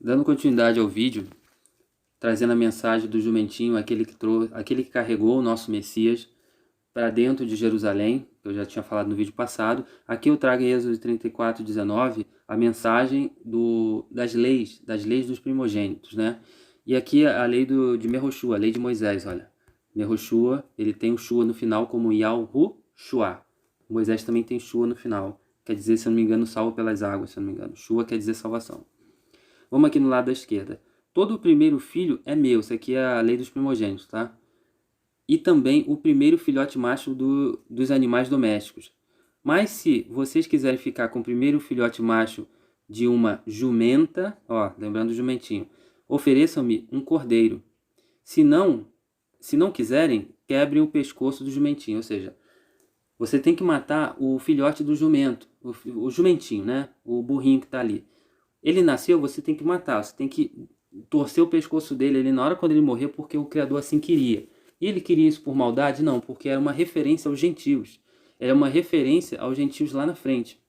Dando continuidade ao vídeo, trazendo a mensagem do jumentinho, aquele que carregou o nosso Messias para dentro de Jerusalém, que eu já tinha falado no vídeo passado. Aqui eu trago em Êxodo 34:19 a mensagem das leis dos primogênitos, né? E aqui a lei de Mehoshua, a lei de Moisés, olha. Mehoshua, ele tem o Shua no final como Yahushua. Moisés também tem Shua no final. Quer dizer, se eu não me engano, salvo pelas águas, se eu não me engano. Shua quer dizer salvação. Vamos aqui no lado da esquerda. Todo o primeiro filho é meu. Isso aqui é a lei dos primogênitos, tá? E também o primeiro filhote macho dos animais domésticos. Mas se vocês quiserem ficar com o primeiro filhote macho de uma jumenta, ó, lembrando o jumentinho, ofereçam-me um cordeiro. Se não quiserem, quebrem o pescoço do jumentinho. Ou seja, você tem que matar o filhote do jumento, o jumentinho, né? O burrinho que está ali. Ele nasceu, você tem que matar, você tem que torcer o pescoço dele ali na hora quando ele morrer, porque o Criador assim queria. E ele queria isso por maldade? Não, porque era uma referência aos gentios. Era uma referência aos gentios lá na frente.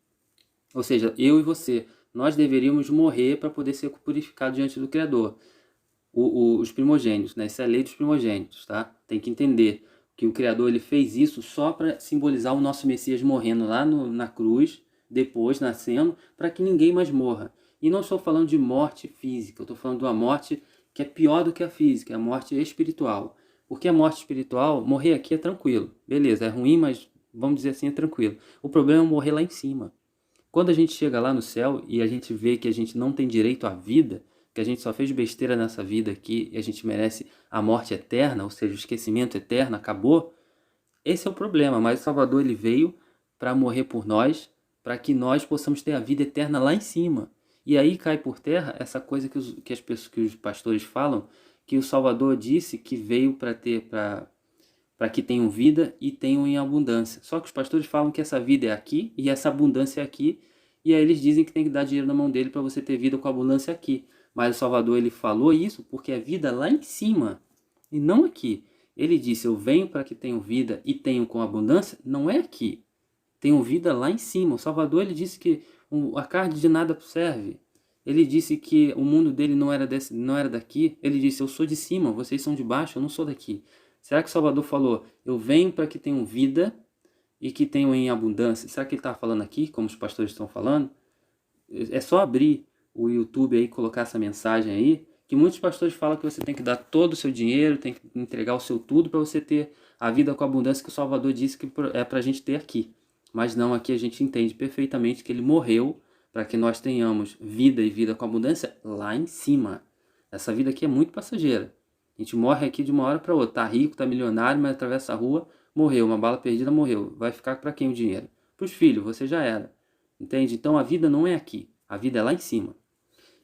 Ou seja, eu e você, nós deveríamos morrer para poder ser purificados diante do Criador. Os primogênitos, né? Essa é a lei dos primogênitos, tá? Tem que entender que o Criador ele fez isso só para simbolizar o nosso Messias morrendo lá na cruz, depois nascendo, para que ninguém mais morra. E não estou falando de morte física, eu estou falando de uma morte que é pior do que a física, a morte espiritual. Porque a morte espiritual, morrer aqui é tranquilo. Beleza, é ruim, mas vamos dizer assim, é tranquilo. O problema é morrer lá em cima. Quando a gente chega lá no céu e a gente vê que a gente não tem direito à vida, que a gente só fez besteira nessa vida aqui e a gente merece a morte eterna, ou seja, o esquecimento eterno, acabou, esse é o problema. Mas o Salvador ele veio para morrer por nós, para que nós possamos ter a vida eterna lá em cima. E aí cai por terra essa coisa que os pastores falam, que o Salvador disse que veio para que tenham vida e tenham em abundância. Só que os pastores falam que essa vida é aqui e essa abundância é aqui, e aí eles dizem que tem que dar dinheiro na mão dele para você ter vida com abundância aqui. Mas o Salvador ele falou isso porque é vida lá em cima e não aqui. Ele disse: eu venho para que tenham vida e tenham com abundância. Não é aqui. Tenham vida lá em cima. O Salvador ele disse que a carne de nada serve. Ele disse que o mundo dele não era daqui. Ele disse: eu sou de cima, vocês são de baixo, eu não sou daqui. Será que o Salvador falou: eu venho para que tenham vida e que tenham em abundância? Será que ele está falando aqui, como os pastores estão falando? É só abrir o YouTube aí e colocar essa mensagem aí, que muitos pastores falam que você tem que dar todo o seu dinheiro, tem que entregar o seu tudo para você ter a vida com abundância que o Salvador disse que é para a gente ter aqui. Mas não, aqui a gente entende perfeitamente que ele morreu para que nós tenhamos vida e vida com abundância lá em cima. Essa vida aqui é muito passageira. A gente morre aqui de uma hora para outra. Tá rico, tá milionário, mas atravessa a rua, morreu. Uma bala perdida, morreu. Vai ficar para quem o dinheiro? Para os filhos, você já era. Entende? Então a vida não é aqui. A vida é lá em cima.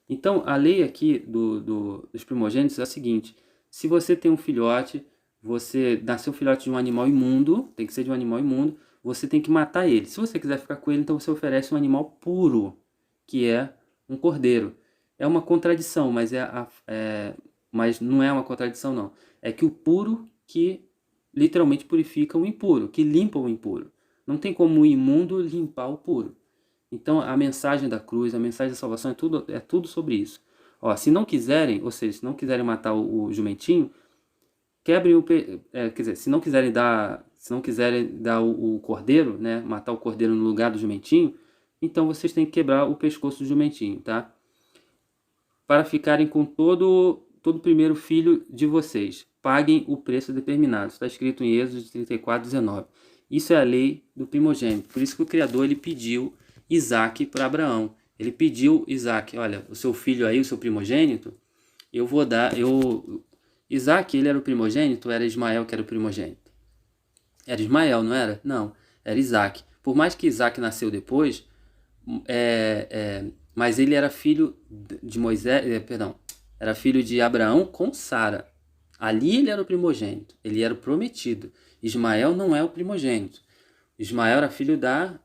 Então a lei aqui dos primogênitos é a seguinte: se você tem um filhote, você nasceu filhote de um animal imundo, tem que ser de um animal imundo, você tem que matar ele. Se você quiser ficar com ele, então você oferece um animal puro, que é um cordeiro. É uma contradição, mas não é uma contradição não. É que o puro que literalmente purifica o impuro, que limpa o impuro. Não tem como o imundo limpar o puro. Então a mensagem da cruz, a mensagem da salvação é tudo sobre isso. Ó, se não quiserem, ou seja, se não quiserem matar o jumentinho, quebrem quer dizer, se não quiserem dar o cordeiro, né, matar o cordeiro no lugar do jumentinho, então vocês têm que quebrar o pescoço do jumentinho, tá? Para ficarem com todo o primeiro filho de vocês. Paguem o preço determinado. Está escrito em Êxodo 34:19. Isso é a lei do primogênito. Por isso que o Criador ele pediu Isaac para Abraão. Ele pediu Isaac: olha, o seu filho aí, o seu primogênito, eu vou dar. Isaac, ele era o primogênito ou era Ismael que era o primogênito? Era Ismael, não era? Não, era Isaac. Por mais que Isaac nasceu depois, mas ele era filho de Moisés, era filho de Abraão com Sara. Ali ele era o primogênito, ele era o prometido. Ismael não é o primogênito. Ismael era filho da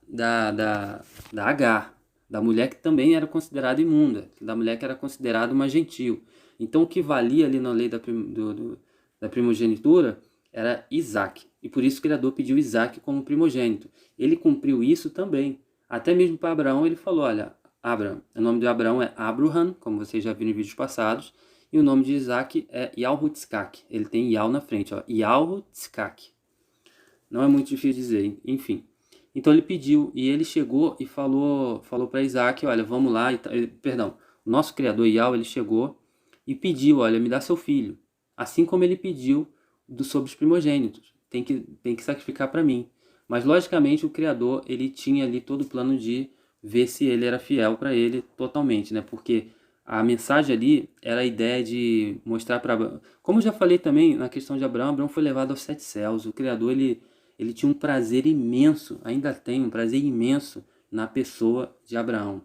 Agar, da mulher que também era considerada imunda, da mulher que era considerada uma gentil. Então o que valia ali na lei da primogenitura era Isaac. E por isso o Criador pediu Isaac como primogênito. Ele cumpriu isso também. Até mesmo para Abraão ele falou: olha, Abraham. O nome de Abraão é Abraham, como vocês já viram em vídeos passados. E o nome de Isaac é Yahutzkak. Ele tem Yah na frente, ó. Yahutzkak. Não é muito difícil de dizer, enfim. Então ele pediu, e ele chegou e falou para Isaac, olha, vamos lá, perdão, o nosso criador Yah, ele chegou e pediu, olha, me dá seu filho. Assim como ele pediu sobre os primogênitos, tem que sacrificar para mim. Mas logicamente o criador, ele tinha ali todo o plano de ver se ele era fiel para ele totalmente, né? Porque a mensagem ali era a ideia de mostrar para Abraão. Como eu já falei também na questão de Abraão, Abraão foi levado aos 7 céus. O Criador, ele tinha um prazer imenso, ainda tem um prazer imenso na pessoa de Abraão.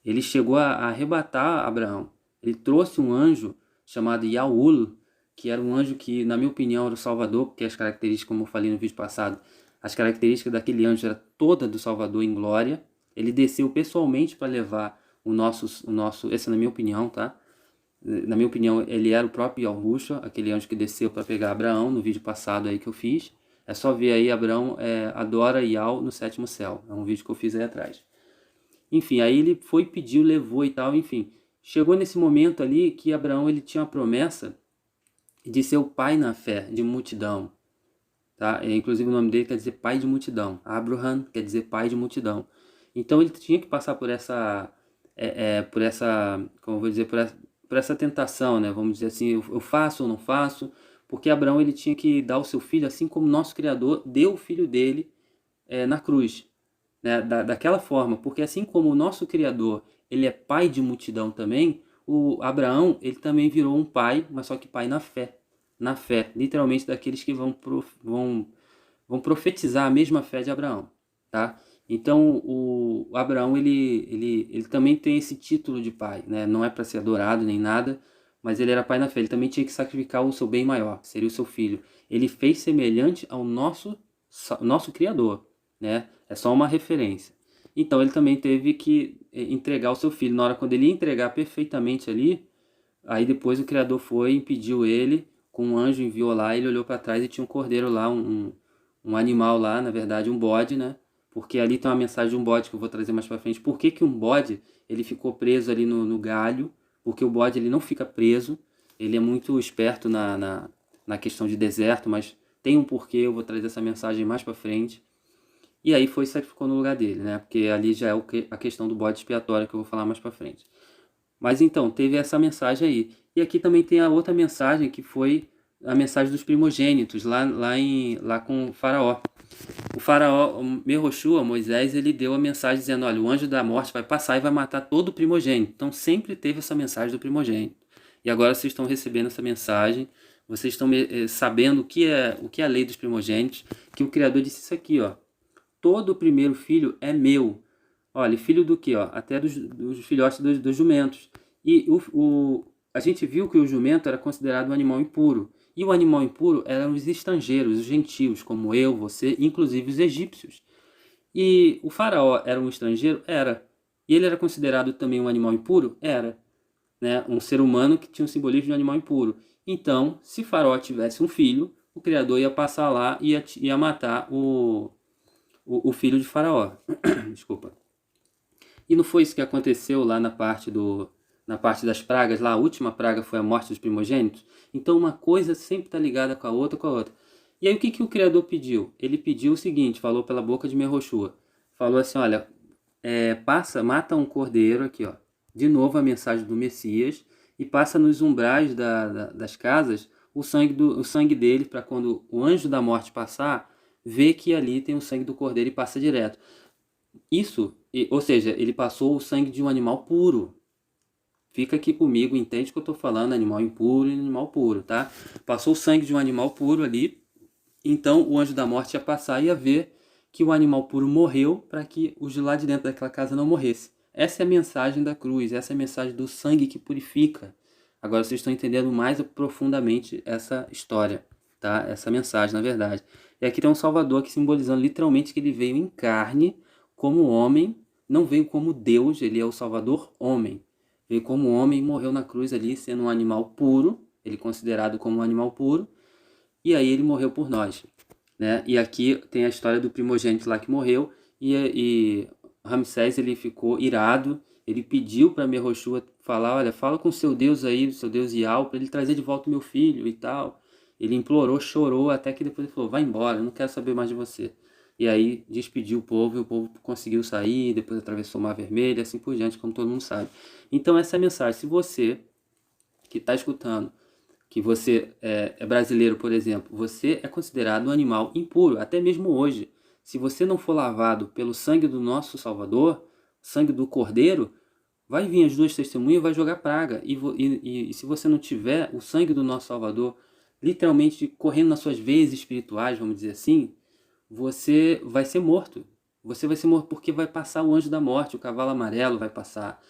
Ele chegou a arrebatar Abraão. Ele trouxe um anjo chamado Yaul, que era um anjo que, na minha opinião, era o Salvador, porque as características, como eu falei no vídeo passado, as características daquele anjo era toda do Salvador em glória. Ele desceu pessoalmente para levar o nosso, essa é na minha opinião, tá? Na minha opinião, ele era o próprio Yahushua, aquele anjo que desceu para pegar Abraão, no vídeo passado aí que eu fiz. É só ver aí, Abraão adora Yah no 7º céu. É um vídeo que eu fiz aí atrás. Enfim, aí ele foi, pediu, levou e tal, enfim. Chegou nesse momento ali que Abraão ele tinha a promessa de ser o pai na fé, de multidão. Tá? Inclusive o nome dele quer dizer pai de multidão. Abraham quer dizer pai de multidão. Então ele tinha que passar por essa, como eu vou dizer, por essa tentação, né? Vamos dizer assim, eu faço ou não faço? Porque Abraão ele tinha que dar o seu filho, assim como nosso Criador deu o filho dele na cruz, né? Daquela forma, porque assim como o nosso Criador ele é pai de multidão também, o Abraão ele também virou um pai, mas só que pai na fé, literalmente daqueles que vão profetizar a mesma fé de Abraão, tá? Então o Abraão ele também tem esse título de pai, né? Não é para ser adorado nem nada, mas ele era pai na fé. Ele também tinha que sacrificar o seu bem maior, que seria o seu filho. Ele fez semelhante ao nosso Criador, né? É só uma referência. Então ele também teve que entregar o seu filho. Na hora quando ele ia entregar perfeitamente ali, aí depois o Criador foi e impediu ele, com um anjo enviou lá, ele olhou para trás e tinha um cordeiro lá, um animal lá, na verdade um bode, né? Porque ali tem uma mensagem de um bode que eu vou trazer mais para frente. Por que que um bode ele ficou preso ali no galho? Porque o bode ele não fica preso, ele é muito esperto na questão de deserto, mas tem um porquê, eu vou trazer essa mensagem mais para frente. E aí foi e sacrificou no lugar dele, né? Porque ali já é a questão do bode expiatório que eu vou falar mais para frente. Mas então, teve essa mensagem aí. E aqui também tem a outra mensagem, que foi a mensagem dos primogênitos, lá com o faraó. O faraó, o Mehoshua, Moisés, ele deu a mensagem dizendo, olha, o anjo da morte vai passar e vai matar todo o primogênito. Então sempre teve essa mensagem do primogênito. E agora vocês estão recebendo essa mensagem, vocês estão sabendo o que é a lei dos primogênitos, que o Criador disse isso aqui, ó. Todo o primeiro filho é meu. Olha, filho do quê? Ó? Até dos filhotes dos jumentos. E a gente viu que o jumento era considerado um animal impuro. E o animal impuro eram os estrangeiros, os gentios, como eu, você, inclusive os egípcios. E o faraó era um estrangeiro? Era. E ele era considerado também um animal impuro? Era. Né? Um ser humano que tinha um simbolismo de um animal impuro. Então, se faraó tivesse um filho, o Criador ia passar lá e ia matar o filho de faraó. Desculpa. E não foi isso que aconteceu lá na parte das pragas, lá a última praga foi a morte dos primogênitos? Então uma coisa sempre está ligada com a outra, com a outra. E aí o que o Criador pediu? Ele pediu o seguinte, falou pela boca de Mehoshua. Falou assim, olha, mata um cordeiro aqui, ó. De novo a mensagem do Messias. E passa nos umbrais das casas o sangue dele, para quando o anjo da morte passar, ver que ali tem o sangue do cordeiro e passa direto. Isso, ou seja, ele passou o sangue de um animal puro. Fica aqui comigo, entende o que eu estou falando, animal impuro e animal puro, tá? Passou o sangue de um animal puro ali, então o anjo da morte ia passar e ia ver que o animal puro morreu para que os de lá de dentro daquela casa não morressem. Essa é a mensagem da cruz, essa é a mensagem do sangue que purifica. Agora vocês estão entendendo mais profundamente essa história, tá? Essa mensagem, na verdade. E aqui tem um Salvador aqui simbolizando literalmente que ele veio em carne, como homem, não veio como Deus, ele é o Salvador homem. Veio como homem e morreu na cruz ali, sendo um animal puro, ele considerado como um animal puro, e aí ele morreu por nós, né? E aqui tem a história do primogênito lá que morreu, e Ramsés ele ficou irado, Ele pediu para Merroshua falar, olha, fala com seu Deus aí, seu Deus Ial, para ele trazer de volta o meu filho e tal. Ele implorou, chorou, até que depois ele falou, vai embora, eu não quero saber mais de você. E aí despediu o povo, e o povo conseguiu sair, depois atravessou o Mar Vermelho, e assim por diante, como todo mundo sabe. Então essa é a mensagem. Se você que está escutando, que você é brasileiro, por exemplo, você é considerado um animal impuro, até mesmo hoje. Se você não for lavado pelo sangue do nosso Salvador, sangue do Cordeiro, vai vir as duas testemunhas e vai jogar praga. E se você não tiver o sangue do nosso Salvador literalmente correndo nas suas veias espirituais, vamos dizer assim, você vai ser morto. Você vai ser morto porque vai passar o anjo da morte, o cavalo amarelo vai passar.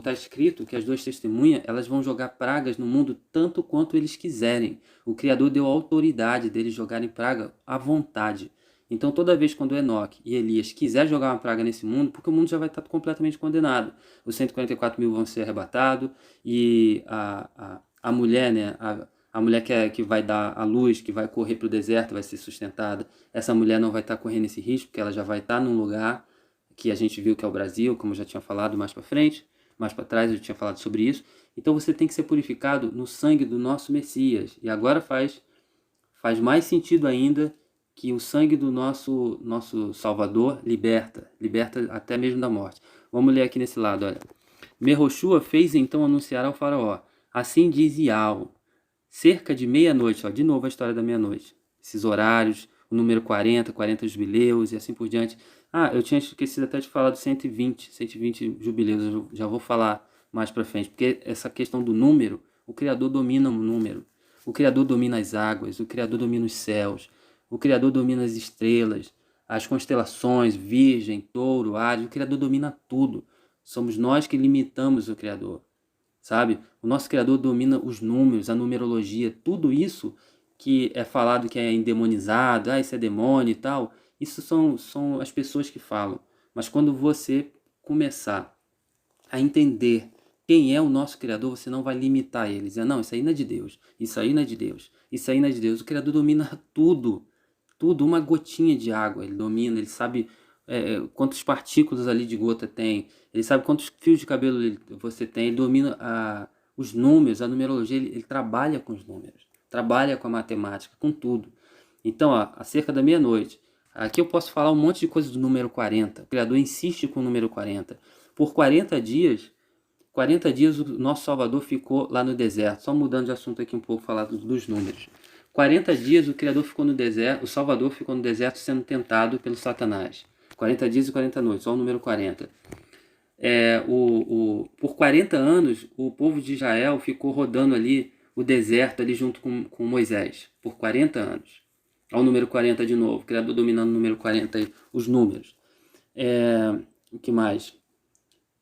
Tá escrito que as duas testemunhas, elas vão jogar pragas no mundo tanto quanto eles quiserem. O Criador deu a autoridade deles jogarem praga à vontade. Então toda vez quando Enoque e Elias quiser jogar uma praga nesse mundo, porque o mundo já vai estar completamente condenado. Os 144 mil vão ser arrebatados e a mulher, né, a mulher que vai dar a luz, que vai correr para o deserto, vai ser sustentada, essa mulher não vai estar correndo esse risco, porque ela já vai estar num lugar que a gente viu que é o Brasil, como eu já tinha falado mais para frente, mais para trás eu tinha falado sobre isso. Então você tem que ser purificado no sangue do nosso Messias. E agora faz mais sentido ainda que o sangue do nosso Salvador liberta até mesmo da morte. Vamos ler aqui nesse lado, olha. Merroshua fez então anunciar ao faraó, assim diz Ial, cerca de meia-noite, ó, de novo a história da meia-noite, esses horários, o número 40 jubileus e assim por diante. Eu tinha esquecido até de falar dos 120 jubileus, eu já vou falar mais para frente, porque essa questão do número, o Criador domina o número, o Criador domina as águas, o Criador domina os céus, o Criador domina as estrelas, as constelações, Virgem, Touro, Áries, o Criador domina tudo. Somos nós que limitamos o Criador, sabe? O nosso Criador domina os números, a numerologia, tudo isso que é falado que é endemonizado, isso é demônio e tal, isso são as pessoas que falam. Mas quando você começar a entender quem é o nosso Criador, você não vai limitar ele. Dizer, não, isso aí não é de Deus, isso aí não é de Deus, isso aí não é de Deus. O Criador domina tudo, tudo, uma gotinha de água, ele domina, ele sabe quantas partículas ali de gota tem, ele sabe quantos fios de cabelo você tem, ele domina os números, a numerologia, ele trabalha com os números, trabalha com a matemática, com tudo. Então, acerca da meia-noite, aqui eu posso falar um monte de coisa do número 40, o Criador insiste com o número 40. Por 40 dias o nosso Salvador ficou lá no deserto, só mudando de assunto aqui um pouco, falar dos números. 40 dias o Criador ficou no deserto, o Salvador ficou no deserto sendo tentado pelo Satanás. 40 dias e 40 noites, só o número 40. Por 40 anos, o povo de Israel ficou rodando ali o deserto ali junto com Moisés, por 40 anos. Olha o número 40 de novo, o Criador dominando o número 40, os números. O que mais?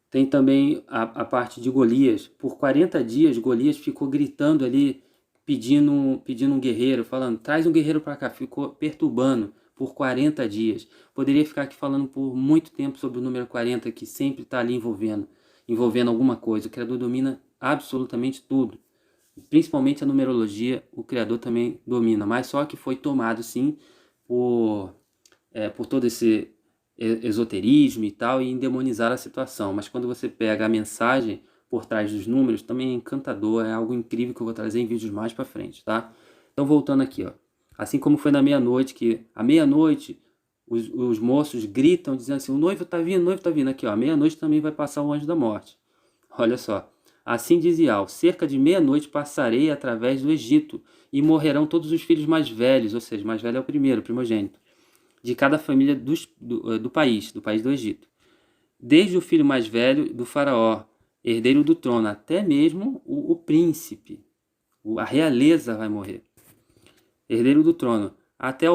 Tem também a parte de Golias. Por 40 dias, Golias ficou gritando ali, pedindo um guerreiro, falando, traz um guerreiro para cá. Ficou perturbando por 40 dias. Poderia ficar aqui falando por muito tempo sobre o número 40, que sempre está ali envolvendo alguma coisa. O Criador domina absolutamente tudo. Principalmente a numerologia, o Criador também domina. Mas só que foi tomado, sim, por todo esse esoterismo e tal, e endemonizar a situação. Mas quando você pega a mensagem por trás dos números, também é encantador, é algo incrível que eu vou trazer em vídeos mais para frente, tá? Então, voltando aqui, ó. Assim como foi na meia-noite, que à meia-noite os moços gritam, dizendo assim, o noivo tá vindo, aqui, ó. À meia-noite também vai passar o anjo da morte. Olha só. Assim diz Ial, cerca de meia-noite passarei através do Egito, e morrerão todos os filhos mais velhos, ou seja, mais velho é o primeiro, o primogênito, de cada família do país do Egito. Desde o filho mais velho do faraó, herdeiro do trono, até mesmo o príncipe, a realeza vai morrer. Herdeiro do trono, até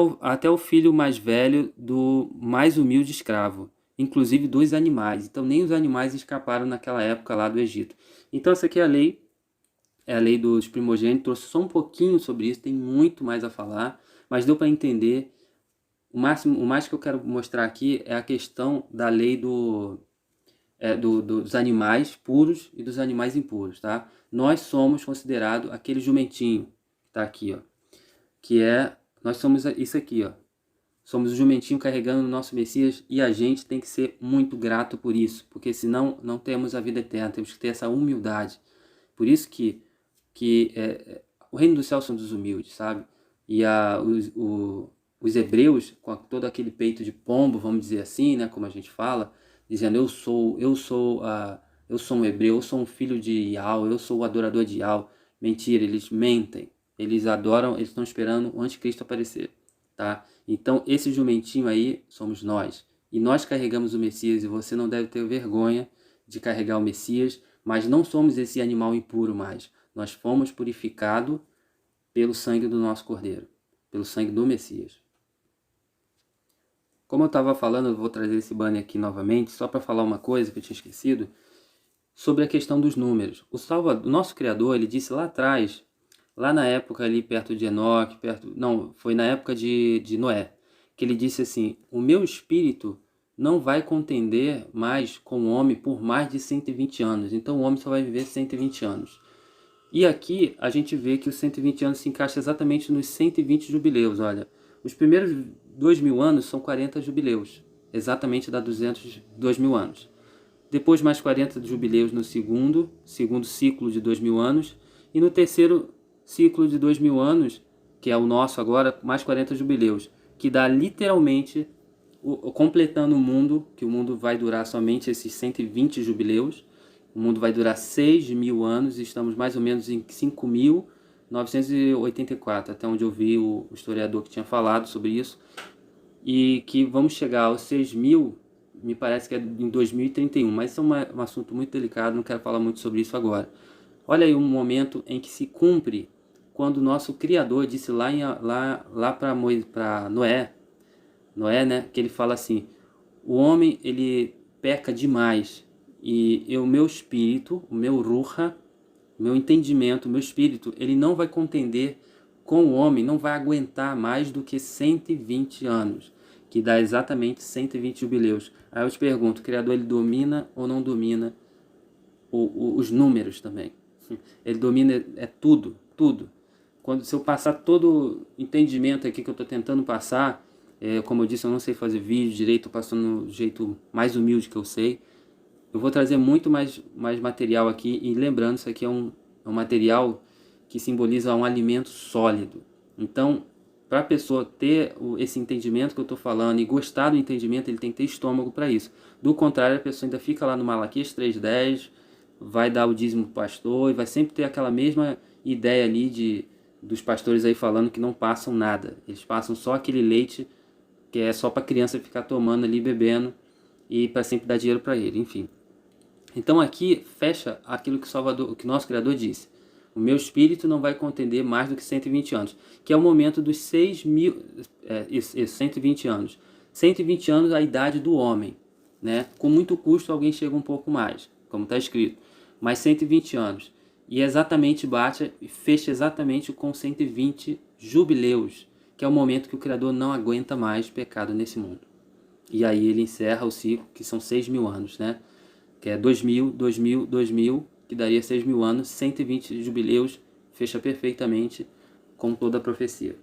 o filho mais velho do mais humilde escravo, inclusive dos animais. Então nem os animais escaparam naquela época lá do Egito. Então essa aqui é a lei dos primogênitos. Trouxe só um pouquinho sobre isso, tem muito mais a falar, mas deu para entender. O mais que eu quero mostrar aqui é a questão da lei dos animais puros e dos animais impuros, tá? Nós somos considerados aquele jumentinho, tá aqui, ó, nós somos isso aqui, ó. Somos o jumentinho carregando o nosso Messias e a gente tem que ser muito grato por isso, porque senão não temos a vida eterna, temos que ter essa humildade. Por isso que o reino dos céus são dos humildes, sabe? E os hebreus, com todo aquele peito de pombo, vamos dizer assim, né, como a gente fala, dizendo eu sou um hebreu, eu sou um filho de Ial, eu sou o adorador de Ial. Mentira, eles mentem. Eles adoram, eles estão esperando o anticristo aparecer, tá? Então, esse jumentinho aí somos nós. E nós carregamos o Messias, e você não deve ter vergonha de carregar o Messias, mas não somos esse animal impuro mais. Nós fomos purificados pelo sangue do nosso Cordeiro, pelo sangue do Messias. Como eu estava falando, eu vou trazer esse banner aqui novamente, só para falar uma coisa que eu tinha esquecido, sobre a questão dos números. O nosso Criador, ele disse lá atrás, lá na época ali perto de Enoque, foi na época de Noé, que ele disse assim, o meu espírito não vai contender mais com o homem por mais de 120 anos, então o homem só vai viver 120 anos. E aqui a gente vê que os 120 anos se encaixa exatamente nos 120 jubileus, olha. Os primeiros 2.000 anos são 40 jubileus, exatamente dá 2.000 anos. Depois mais 40 jubileus no segundo ciclo de 2.000 anos. E no terceiro ciclo de 2.000 anos, que é o nosso agora, mais 40 jubileus. Que dá literalmente, completando o mundo, que o mundo vai durar somente esses 120 jubileus. O mundo vai durar 6.000 anos, estamos mais ou menos em 5.984, até onde eu vi o historiador que tinha falado sobre isso. E que vamos chegar aos 6.000, me parece que é em 2031, mas isso é um assunto muito delicado, não quero falar muito sobre isso agora. Olha aí um momento em que se cumpre quando o nosso Criador disse lá para Noé, né, que ele fala assim, o homem ele peca demais e o meu espírito, o meu ruha, o meu entendimento, o meu espírito, ele não vai contender com o homem, não vai aguentar mais do que 120 anos, que dá exatamente 120 jubileus. Aí eu te pergunto, o Criador ele domina ou não domina os números também? Ele domina tudo, tudo. Se eu passar todo o entendimento aqui que eu estou tentando passar, como eu disse, eu não sei fazer vídeo direito, estou passando do jeito mais humilde que eu sei. Eu vou trazer muito mais material aqui, e lembrando, isso aqui é um material que simboliza um alimento sólido. Então, para a pessoa ter esse entendimento que eu estou falando e gostar do entendimento, ele tem que ter estômago para isso. Do contrário, a pessoa ainda fica lá no Malaquias 3:10, vai dar o dízimo para o pastor, e vai sempre ter aquela mesma ideia ali dos pastores aí falando que não passam nada. Eles passam só aquele leite que é só para a criança ficar tomando ali, bebendo, e para sempre dar dinheiro para ele, enfim. Então aqui fecha aquilo que nosso Criador disse. O meu espírito não vai contender mais do que 120 anos, que é o momento dos 120 anos. 120 anos a idade do homem, né? Com muito custo alguém chega um pouco mais, como está escrito, mas 120 anos. E exatamente fecha exatamente com 120 jubileus, que é o momento que o Criador não aguenta mais pecado nesse mundo. E aí ele encerra o ciclo, que são 6.000 anos, né? Que é 2.000, 2.000, 2.000, que daria 6.000 anos, 120 jubileus, fecha perfeitamente com toda a profecia.